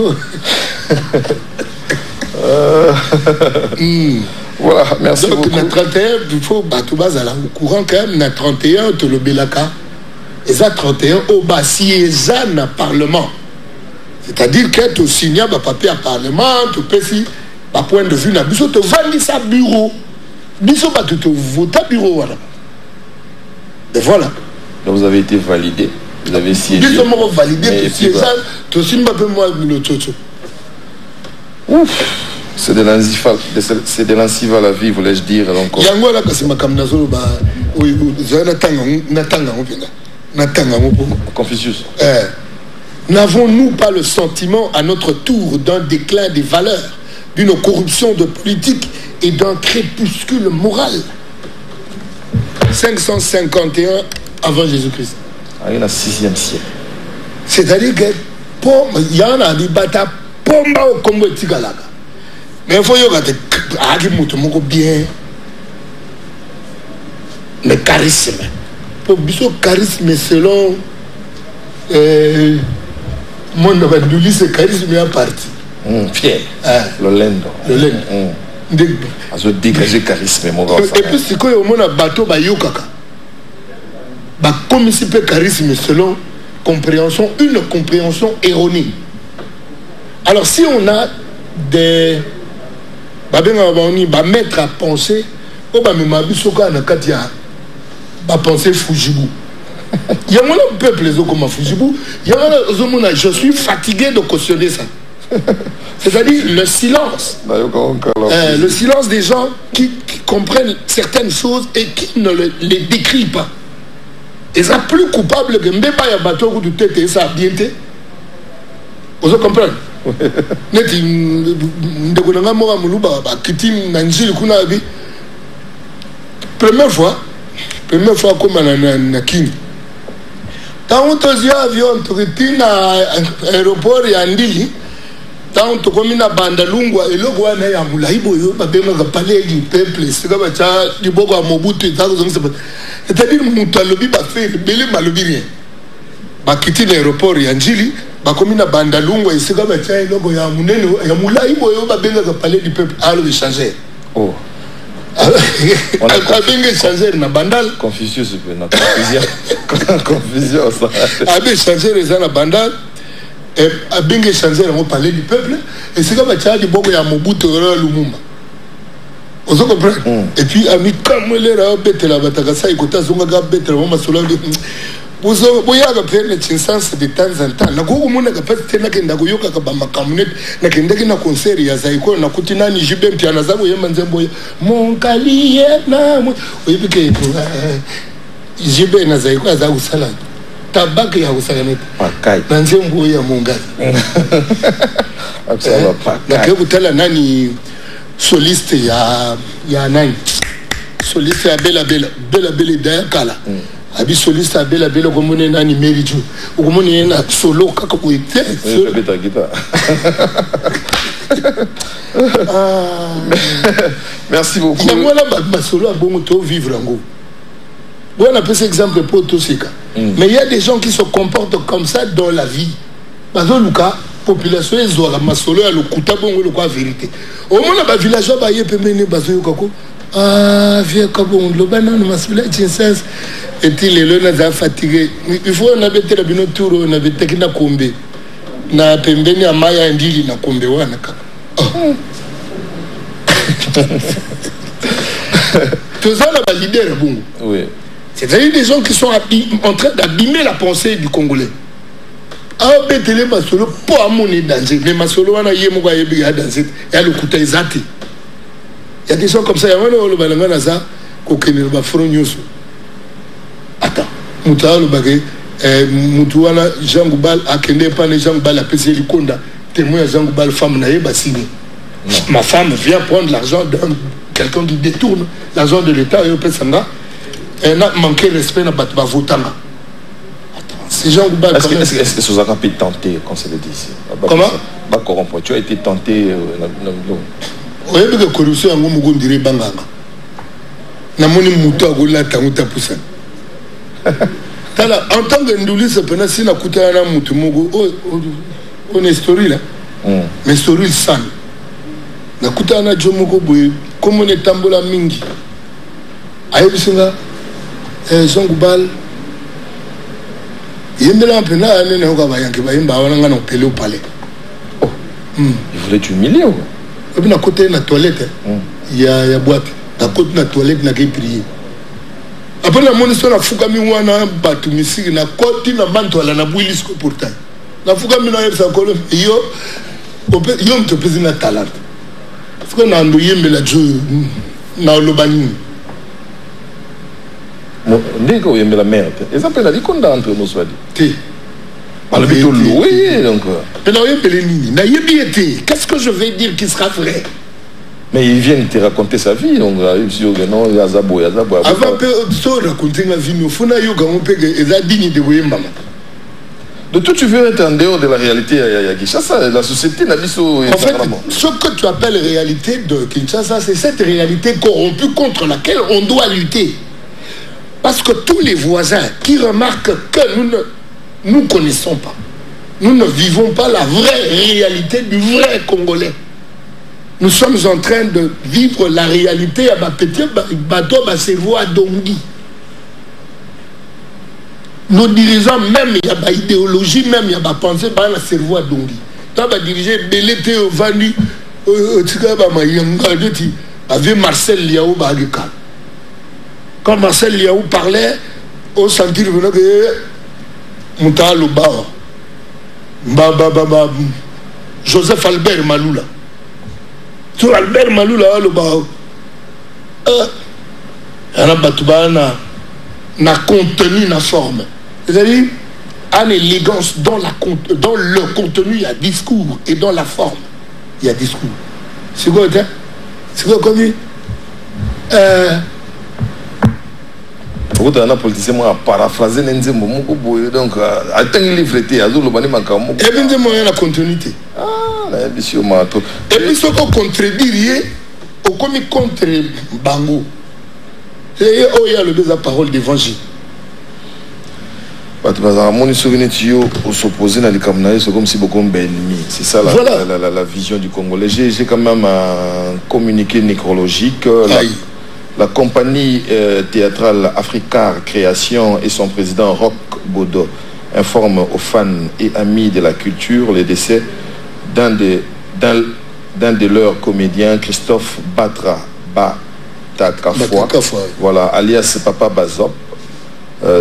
Voilà, merci donc, beaucoup. Donc, 31, il faut battre au courant quand même, na 31, tu le belaka. Et ça, 31, au bas, si et ça, na Parlement. C'est-à-dire que tu signes un papier à Parlement, tu peux si, par point de vue, na biso, tu vends ça bureau. Biso, tu te votes à bureau, voilà. Et voilà. Donc, vous avez été validé. Vous avez siégé. Nous sommes validés, tu sièges, tu signes un peu moins le tchocho. Ouf. C'est de l'inciva la vie, voulais-je dire. Yango la kasi makamna zolo ba oui natanga Confucius. N'avons-nous pas le sentiment à notre tour d'un déclin des valeurs, d'une corruption de politique et d'un crépuscule moral? 551 avant Jésus-Christ. Il y a 6e siècle. C'est-à-dire que il y en a des batailles pomba au Congo Tigalaga. Mais il faut y bien. Mais charisme. Pour biso charisme selon mon nom c'est charisme à parti. Fier. Le lendo. Je dégager charisme mon gars. Et puis c'est quoi au monde bateau ba yokaka. Ba comme si peu charisme selon compréhension, une compréhension erronée. Alors si on a des mettre à penser, on va me mabisoka na katia ba penser Fujibou. Il y a un peuple comme Fujibou, il y a je suis fatigué de cautionner ça. C'est-à-dire le silence. Le silence des gens qui comprennent certaines choses et qui ne les décrivent pas. Et ça plus coupable que Mbeba ya bateau de tête et ça bien été. Vous comprenez? Neti ndekonanga moka muluba ba kitim na njili kuna abi. Première fois comme na king. Tant que avion tu na aéroport ya Ndili. Tant que comme na bandalungwa eloko wana ya mulaibo yo ba bema ka palais du peuple c'est comme ça du boko Mobutu et ça c'est-à-dire mutu alobi ba faire belé malobi rien. Ba kiti l'aéroport ya Ndili ba comme na bandalungwa et c'est comme ça eloko ya munene ya mulaibo yo ba bema ka palais du peuple à le changer. Oh. On a bien changé na bandal. Confucius na confusion ça. A bien changé les na bandal. Et a bien changé on parler du peuple et c'est comme ça du boko ya Mobutu Lumumba. On se comprend. Et puis ami comme les ra bete la bataka ça ikota zonga ga bete la mama solo de bozo boya ga prendre chance de temps en temps na ko mona ga pete na kenda ko yoka ka ba makamunet na kenda na concert ya zaiko na kutina ni jibe mpya na zabo yema nzembo mon kaliye na oyibike jibe na zaiko za usala tabaki ya usaganete pakai na nzembo ya mungazi absolument pakai na kebutala nani soliste ya nani soliste ya bela dakala abi soliste ya bela komone nani Meriju komone na solo kaka ko ite beta guitare. Merci beaucoup. Et moi là ba solo abongo to vivre ngo. Bon, on a pris cet exemple pour tout ce cas. Mais il y a des gens qui se comportent comme ça dans la vie. Parce que la population est zola, ma solo a le kuta bon le quoi vérité. Au moins la villageois ba yé peut mener bazo kako. Ah vieux kabon le banane masula tiensens et il est là na fatigué. Il faut on avait été la bino tour on avait été na kombe. Na pembeni amaya Ndili na kombe wana kaka. Tout ça la leader bon. Oui. C'est-à-dire des gens qui sont en train d'abîmer la pensée du Congolais. Ah, betele masolo pour amener danger. Mais masolo wana yemo ya yebi ya danger. Ya le kuta ezati. Il y a des gens comme ça. Il y a un le balanga naza kokene ba fronyoso. Attends. Muta le bagay mutu wana Jean Goubal akende pa ne Jean Goubal a pesé likonda. Témoin à Jean Goubal femme na yeba signé. Ma femme vient prendre l'argent d'un quelqu'un qui détourne l'argent de l'État et au Pesanga. Elle a manqué respect à Batba Votanga. Ces gens est-ce que ça a pu tenter, qu'on se le dit ici? Comment? Tu as été tenté. Oui, mais la corruption, on dirait Banganga. Namoni Mouta Goula Tamuta Poussan. En tant que Ndouli, c'est pendant si na kuta na Moutumogo, on est story là. Mais story san. Na kuta na Jomogo Boy, comme on est tambola mingi. Aïe, Jean Goubal yembela mpena ane na yoka bayanke bayemba wana na opele au palais. Oh. Il voulait t'humilier ou? Et puis na côté na toilette il y a boîte na côté na toilette na ki prier. Après la monition na fukami wana batu misiki na côté na manto ala na bwilisco pourtant. Na fukami na yebsa kolo yo mto pezi na talent. Parce qu'on a envoyé dans le banni. Dès qu'on aime la merde, ils appellent la liconda entre nous, soit dit. Alors, plutôt loué, donc. Qu'est-ce que je vais dire qui sera vrai? Mais ils viennent te raconter sa vie, donc non, il y a Zabo, il y a Zabo. Avant de raconter ma vie, il faut que de tout, tu veux être en dehors de la réalité à Kinshasa. La société n'a pas. En fait, ce que tu appelles réalité de Kinshasa, c'est cette réalité corrompue contre laquelle on doit lutter. Parce que tous les voisins qui remarquent que nous ne connaissons pas, nous ne vivons pas la vraie réalité du vrai Congolais. Nous sommes en train de vivre la réalité à ma petite bateau, ma cerveau à Dongi. Nos dirigeants, même il y a une idéologie, même il y a une pensée, il y a un cerveau à Dongi. Quand on dirige, Belete Ovani, avec Marcel Liaou Bagika. Quand Marcel Liaou parlait, on sentit que Mouta Lobao, Joseph Albert Maloula. Sur Albert Maloula, Lobao, na contenu, na forme. C'est-à-dire, en élégance, dans le contenu, il y a discours, et dans la forme, il y a discours. C'est quoi, c'est quoi comme Pourquoi un politicien m'a paraphrasé donc attends il est frété à Zulu bani makamu. Et bien de moyen la continuité. Ah la émission mato. Et puis ce qu'on contredire au comme contre Bango. C'est oh il y a le deux parole d'évangile. S'opposer dans les Camerounais, c'est comme si beaucoup d'ennemis. C'est ça la vision du Congolais. J'ai quand même un communiqué nécrologique. La compagnie théâtrale Africar Création et son président Roch Bodo informent aux fans et amis de la culture le décès d'un de leurs comédiens, Christophe Batakafoua, voilà, alias Papa Bazop,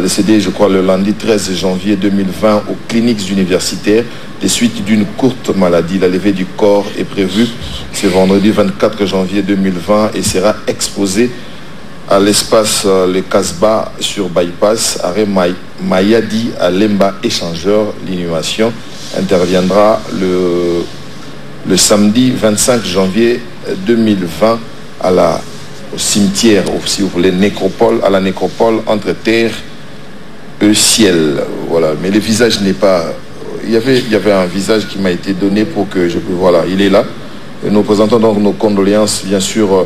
décédé, je crois, le lundi 13 janvier 2020 aux cliniques universitaires des suites d'une courte maladie. La levée du corps est prévue ce vendredi 24 janvier 2020 et sera exposée à l'espace Le Casbah sur Bypass, arrêt Mayadi à Lemba Échangeur. L'inhumation interviendra le samedi 25 janvier 2020 au cimetière, si vous voulez, nécropole, à la nécropole entre terre et ciel. Voilà. Mais le visage n'est pas... Il y avait un visage qui m'a été donné pour que je puisse... Voilà, il est là. Et nous présentons donc nos condoléances, bien sûr,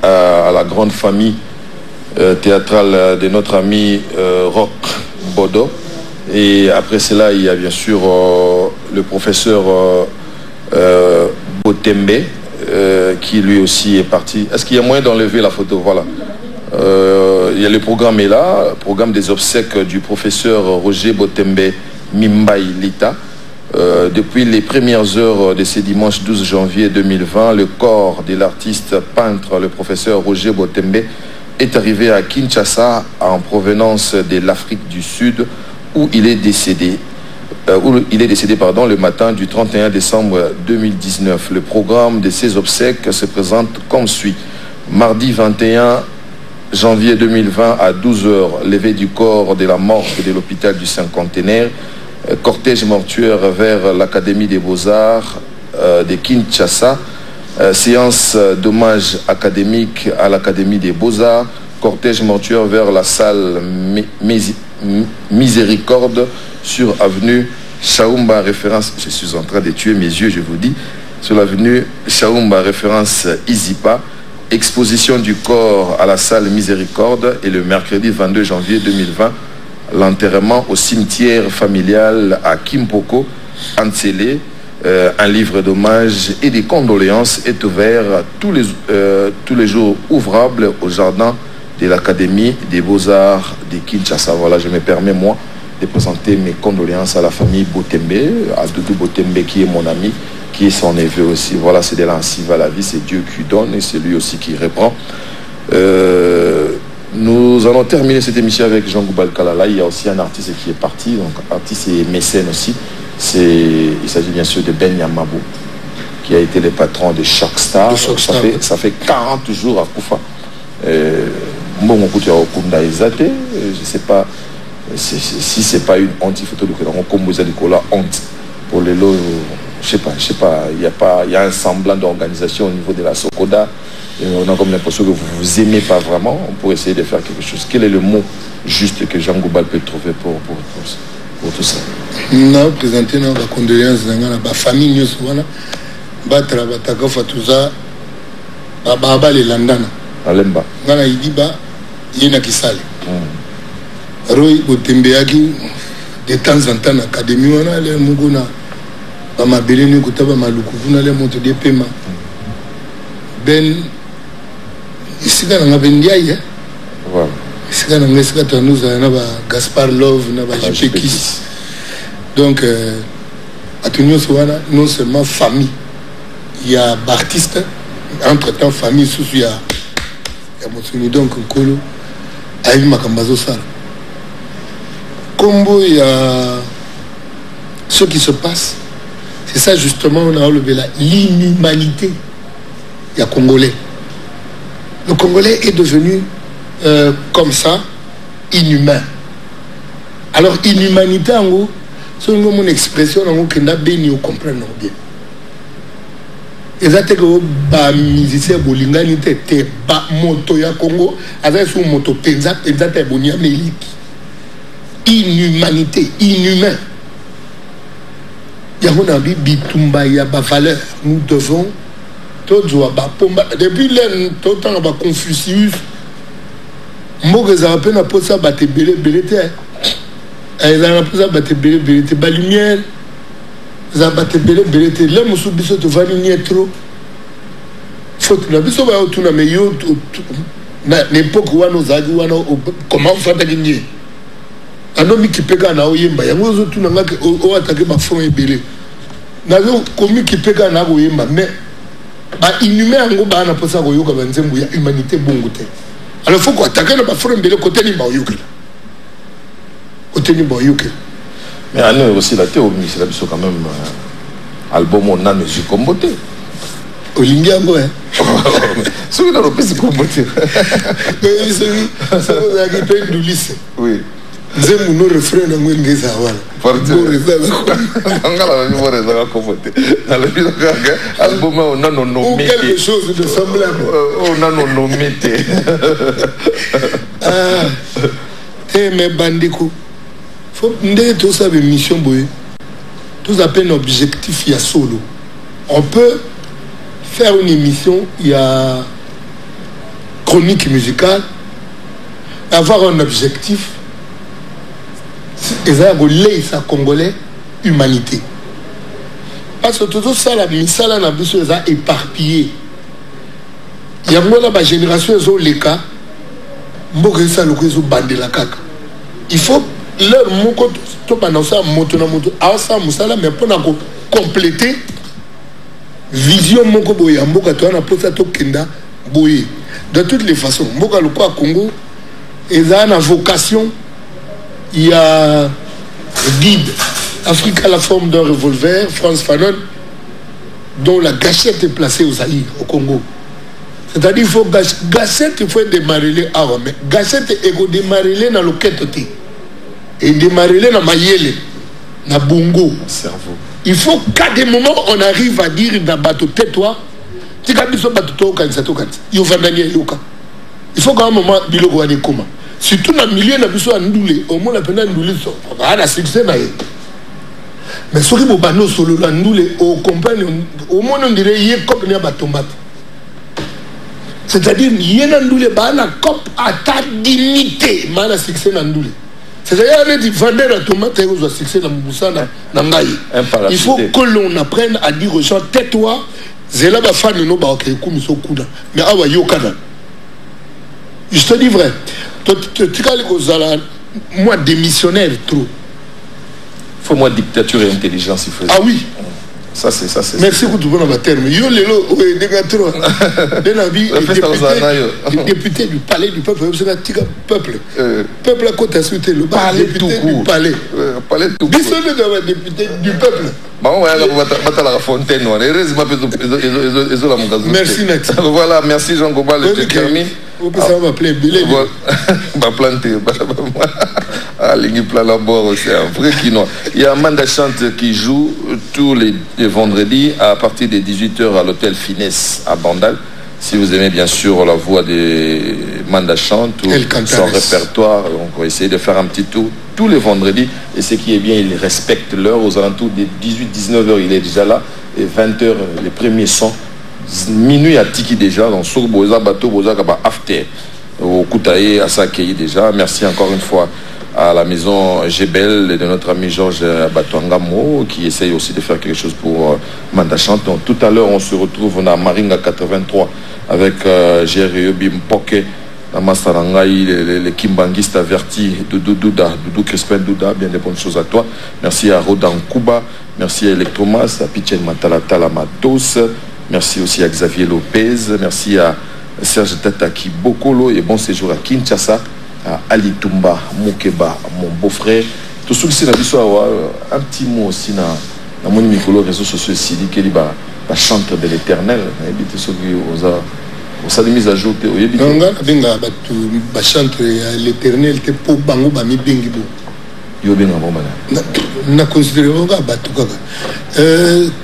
à la grande famille théâtrale de notre ami Roch Bodo. Et après cela, il y a bien sûr le professeur Botembe, qui lui aussi est parti. Est-ce qu'il y a moyen d'enlever la photo? Voilà. Il y a le programme est là, le programme des obsèques du professeur Roger Botembe Mimbai Lita. Depuis les premières heures de ce dimanche 12 janvier 2020, le corps de l'artiste peintre, le professeur Roger Botembe, est arrivé à Kinshasa en provenance de l'Afrique du Sud, où il est décédé. Le matin du 31 décembre 2019. Le programme de ces obsèques se présente comme suit. Mardi 21 janvier 2020 à 12h, levée du corps de la morgue de l'hôpital du Cinquantenaire, cortège mortuaire vers l'Académie des Beaux-Arts de Kinshasa, séance d'hommage académique à l'Académie des Beaux-Arts, cortège mortuaire vers la salle Miséricorde sur avenue Chaoumba, référence, je suis en train de tuer mes yeux, je vous dis, sur l'avenue Chaoumba, référence Izipa, exposition du corps à la salle Miséricorde, et le mercredi 22 janvier 2020, l'enterrement au cimetière familial à Kimpoko, Ansele. Un livre d'hommage et des condoléances est ouvert tous les jours ouvrables au jardin de l'Académie des Beaux-Arts de Kinshasa. Voilà, je me permets, moi, de présenter mes condoléances à la famille Botembe, à Doudou Botembe qui est mon ami, qui est son neveu aussi. Voilà, c'est de l'ancien à la vie, c'est Dieu qui donne et c'est lui aussi qui reprend. Nous allons terminer cette émission avec Jean Goubal Kalala. Il y a aussi un artiste qui est parti, donc artiste et mécène aussi. Il s'agit bien sûr de Ben Yamabou, qui a été le patron de Shark Star. Ça fait 40 jours à Koufa. Bon, on peut dire Okunda Ezate, je ne sais pas si c'est pas une honte, il faut que l'on composait la honte pour les lots. Je sais pas, il y a un semblant d'organisation au niveau de la Sokoda. Et on a comme l'impression que vous ne vous aimez pas vraiment. On pourrait essayer de faire quelque chose. Quel est le mot juste que Jean Goubal peut trouver pour tout ça? Non, présenter nos condoléances à la famille, battre tout ça, les landana. Alemba. Ngana idiba yena kisale. Roy Otembeaki de temps en temps na académie wana le muguna ba mabeleni kutaba malukuvuna le moto de pema. Ben isika na bendiaye. Voilà. Isika na ngesika tanuza na ba Gaspard Love na ba JPKis. Donc atunyo sowana non seulement famille, il y a artistes entre-temps famille sous il y a donc Nkolo Aïe Makambazo Sala. Combo, il y a ce qui se passe. C'est ça justement, on a relevé l'inhumanité. Il y a Congolais. Le Congolais est devenu comme ça, inhumain. Alors, inhumanité, en gros, c'est mon expression, en gros, que nous avons compris bien. Exacte que ba musicien bolingani te ba moto ya Congo avec son moto exacte bonia meliki inhumanité inhumain ya mona bitumba ya ba valeur nous devons tozo ba pomba depuis le temps ba Confucius mboka za peine posa ba te belé te za posa ba te belé te ba lumière zabate belé te le musu biso to vani nietro faute na biso ba otuna meyo na l'époque wana zagi wana comment fata kinye anomi kipeka na oyemba yango zo tuna ngake o attaquer ba front ebele na zo komi kipeka na oyemba mais ba inhumain ngo ba na posa ko yoka banzembu ya humanité bongo te alors faut ko attaquer na ba front ebele côté ni ba yoka côté ni ba yoka. Mais à nous aussi, la théorie, c'est quand même album on a mais j'ai comboté. Olingiango, hein. Celui là, on c'est comboté. Celui qui peut être du lycée. Oui. J'aime mon refrain dans mon ingénieur. Parti. Album on a non quelque chose de semblable. On a non nommé. Mais bandiko. Faut tout ça une mission boy. Tout ça un objectif il y a solo. On peut faire une émission il y a chronique musicale, avoir un objectif et ça ça congolais humanité. Parce que tout ça la mission là n'a besoin ça éparpillé. Il y a moi là ma génération ils ont les cas. Mboka ça le ko bandé la kaka. Il faut leur moko to banasa moto na moto asa musala mais pour compléter vision moko boya mboka to na posa to kenda boye de toutes les façons mboka le quoi Congo et ça a vocation il y a guide Afrique à la forme d'un revolver France Fanon dont la gâchette est placée au Zaïre au Congo. C'est-à-dire il faut gâchette il faut démarrer les armes mais gâchette est démarrer dans le quête et démarrer dans Mayele, dans Bongo. Cerveau. Il faut qu'à des moments on arrive à dire dans bateau tais-toi, tu as besoin de bateau il faut qu'à un moment biloko ane comment. Surtout dans le milieu na biso andoulé, au moins la peine andoulé so. On a succès na. Mais ce qui mo bano solo andoulé au compagnie au moins on dirait yé cop na ba tomate. C'est-à-dire yé andoulé ba na cop à ta dignité, mana succès andoulé. C'est-à-dire qu'il vendait la tomate et aux succès dans Moussa dans Ngaï. Il faut que l'on apprenne à dire aux gens tais-toi, c'est là fan de nos barques comme so kuda. Mais awa yokana. Je te dis vrai. Tu calmes aux moi démissionnaire trop. Faut moi dictature et intelligence il faut. Ah oui. Ça, c'est ça. Merci beaucoup pour le terme. Yo lelo dégatro. De la vie député du palais du peuple, c'est un peuple. Peuple à côté sauter le palais tout court. Palais tout court. Bisous de député du peuple. Merci Nati. Voilà, merci Jean Gobal. Je termine. Ça va m'appeler Bilé. Va planter. C'est un vrai quinoa. Il y a Manda Chante qui joue tous les vendredis à partir des 18h à l'hôtel Finesse à Bandal. Si vous aimez bien sûr la voix de Manda Chante ou son répertoire, on va essayer de faire un petit tour tous les vendredis. Et ce qui est bien, il respecte l'heure. Aux alentours des 18-19h, il est déjà là. Et 20h, les premiers sons. Minuit à Tiki déjà, dans Sourboza, Bateau, Boza, Kaba, After. Au Koutaï, à Sakei déjà. Merci encore une fois à la maison Gebel et de notre ami Georges Batouangamo qui essaye aussi de faire quelque chose pour Manda Chante. Donc tout à l'heure, on se retrouve à Maringa 83 avec Jerry Bimpoke, Namastarangaï, les Kimbanguistes avertis, Doudou Crispin Douda, bien des bonnes choses à toi. Merci à Rodan Kuba, merci à Electromas, à Pichen Matalatala Matos, merci aussi à Xavier Lopez, merci à Serge Tataki Bokolo et bon séjour à Kinshasa. À Ali Toumba, Moukeba, mon beau-frère. Tout ce qui est un petit mot aussi dans mon micro, réseaux sociaux, Sidi Keliba, la chante de l'éternel. Et ceux qui ont des mises à jour. Non, la chante de l'éternel, c'est pour Bango Bami Bengibo. Na considéré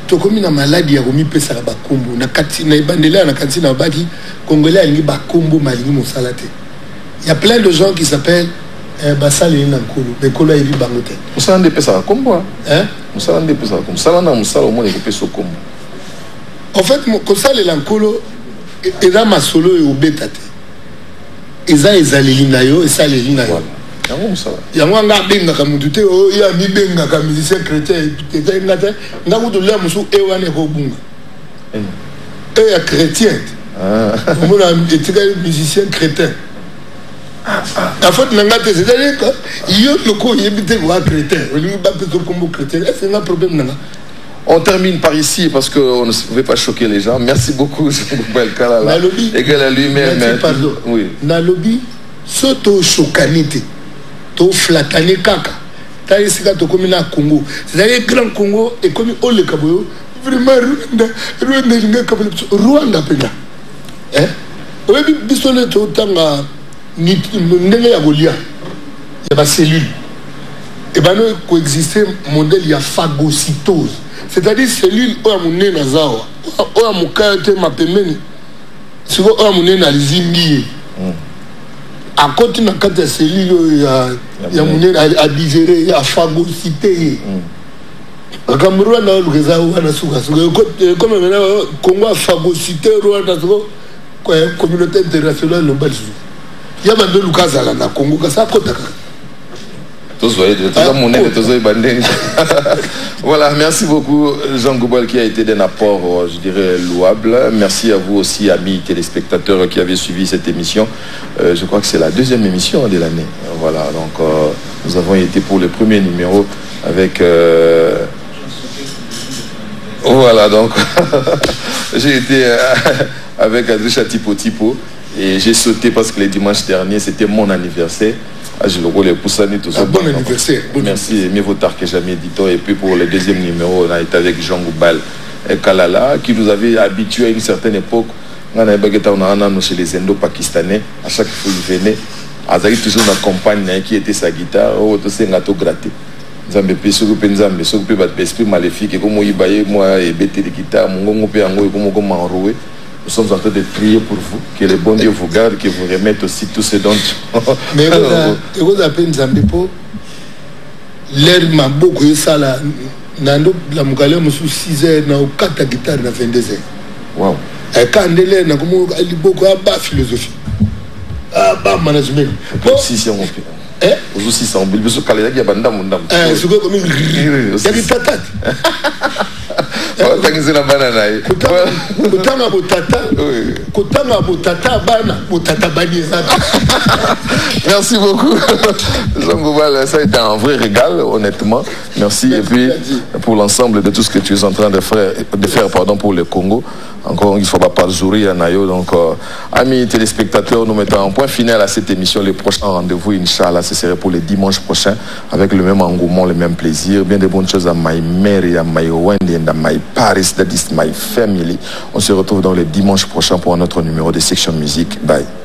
tokomi na maladie ya komi pesa ba kombo na kati na ibandela na kati na baki congolais alingi ba kombo malingi mosala te. Il y a plein de gens qui s'appellent Bassali Nankolo, mais Kolo Ebi Bangote. Moussa Ndé Pesa Kombo. Hein? Moussa Ndé Pesa Kombo. Moussa Ndé Moussa au moins il peut se Kombo. En fait, Kosale Nankolo, Eza Masolo et Obetate. Eza Ezaleli Nayo, Eza Leli Nayo. Yango Moussa. Yango nga benga kamutute, o ya mi benga ka musicien chrétien, Eza ngata, nga kuto le musu ewane ko bunga. Et ya chrétien. Mon ami était musicien crétin. En fait, c'est-à-dire que il y a le coup, il y a chrétien. C'est un problème. On termine par ici parce qu'on ne veut pas choquer les gens. Merci beaucoup, Jean-Boubaï Kalala. Égal à lui-même. Pardon. Oui. Nalobi, soto chokanite, to flatane kaka. T'as ici quand tu commis na Congo. C'est-à-dire que le Grand Congo est comme au le Kaboyo. Vraiment, Rwanda, pena. Hein? Oui, bisonne tout tanga. Ni ndenge ya golia ya ba cellule et ben nous coexister modèle ya phagocytose, c'est-à-dire cellule o amune na zawa o amukate mapemeni siko o amune na zingi à côté na kati ya cellule ya mune a digérer ya phagocyté akamurwa na lugeza wana suka comme maintenant Congo a phagocyté Rwanda siko communauté internationale no balzu. Il y a même Lucas à la Congo, ça voilà, merci beaucoup Jean Goubal qui a été d'un apport, je dirais, louable. Merci à vous aussi, amis téléspectateurs qui avez suivi cette émission. Je crois que c'est la deuxième émission de l'année. Voilà, donc nous avons été pour le premier numéro avec... Voilà, donc j'ai été avec Adrisha Tipo. Et j'ai sauté parce que le dimanche dernier, c'était mon anniversaire. Je le roule pour ça. Bon anniversaire. Merci, mieux vaut tard que jamais, dit-on. Et puis pour le deuxième numéro, on a été avec Jean Goubal et Kalala, qui nous avait habitués à une certaine époque. On a chez les Indo-Pakistanais. À chaque fois qu'il venait, Azari toujours ma compagne qui était sa guitare. Oh, tout c'est un gâteau gratté. Nzambe pe sokupe nzambe sokupe bat esprit maléfique comme ibaye moi et bête de guitare mon ngompe ango comme enroué. Nous sommes en train de prier pour vous, que le bon Dieu vous garde, que vous remette aussi tout ce dont... Mais vous appelez Nzambe pour l'air m'a beaucoup ça là. Nando la mukale musu 6 heures na 4 guitare na 22 heures. Wow. Et quand elle est na comme ali beaucoup à bas philosophie. Ah bas management. Bon si on peut. Aux aussi ça on peut se caler il y a banda mon dame. C'est comme une. Tangizela banana. Kotanga botata. Kotanga botata bana, botata baniza. Merci beaucoup. Jean Goubal, ça a été un vrai régal, honnêtement. Merci. Et puis, pour l'ensemble de tout ce que tu es en train de faire pour le Congo. Encore, il ne faut pas Zouri à Nayo. Donc, amis téléspectateurs, nous mettons un point final à cette émission. Le prochain rendez-vous, Inch'Allah, ce serait pour le dimanche prochain, avec le même engouement, le même plaisir. Bien de bonnes choses à my Mary, à my Wendy, à my Paris, that is my family. On se retrouve dans le dimanche prochain pour un autre numéro de Section Musique. Bye.